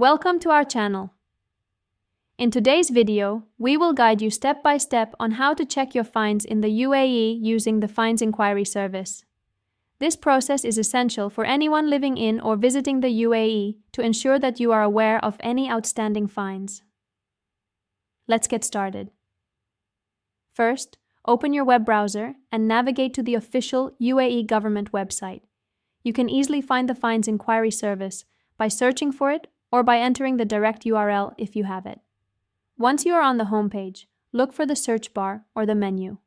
Welcome to our channel. In today's video, we will guide you step by step on how to check your fines in the UAE using the Fines Inquiry Service. This process is essential for anyone living in or visiting the UAE to ensure that you are aware of any outstanding fines. Let's get started. First, open your web browser and navigate to the official UAE government website. You can easily find the Fines Inquiry Service by searching for it or by entering the direct URL if you have it. Once you are on the homepage, look for the search bar or the menu.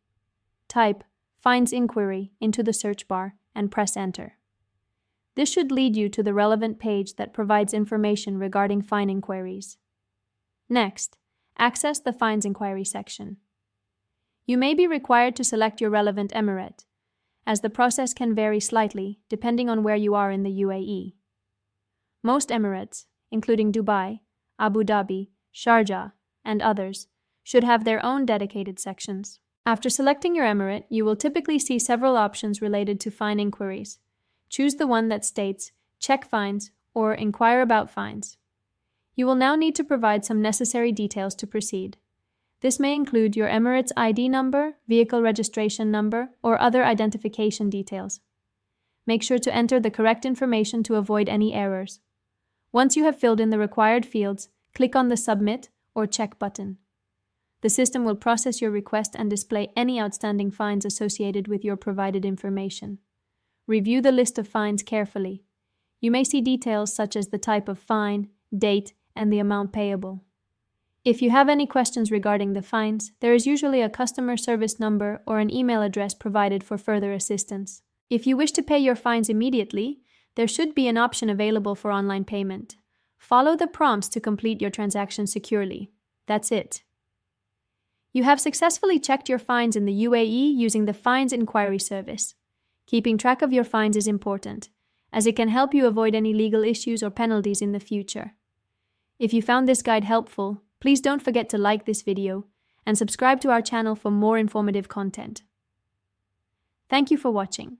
Type Fines Inquiry into the search bar and press Enter. This should lead you to the relevant page that provides information regarding fine inquiries. Next, access the Fines Inquiry section. You may be required to select your relevant emirate, as the process can vary slightly depending on where you are in the UAE. Most emirates, including Dubai, Abu Dhabi, Sharjah, and others, should have their own dedicated sections. After selecting your emirate, you will typically see several options related to fine inquiries. Choose the one that states Check Fines or Inquire About Fines. You will now need to provide some necessary details to proceed. This may include your emirate's ID number, vehicle registration number, or other identification details. Make sure to enter the correct information to avoid any errors. Once you have filled in the required fields, click on the Submit or Check button. The system will process your request and display any outstanding fines associated with your provided information. Review the list of fines carefully. You may see details such as the type of fine, date, and the amount payable. If you have any questions regarding the fines, there is usually a customer service number or an email address provided for further assistance. If you wish to pay your fines immediately, there should be an option available for online payment. Follow the prompts to complete your transaction securely. That's it. You have successfully checked your fines in the UAE using the Fines Inquiry Service. Keeping track of your fines is important, as it can help you avoid any legal issues or penalties in the future. If you found this guide helpful, please don't forget to like this video and subscribe to our channel for more informative content. Thank you for watching.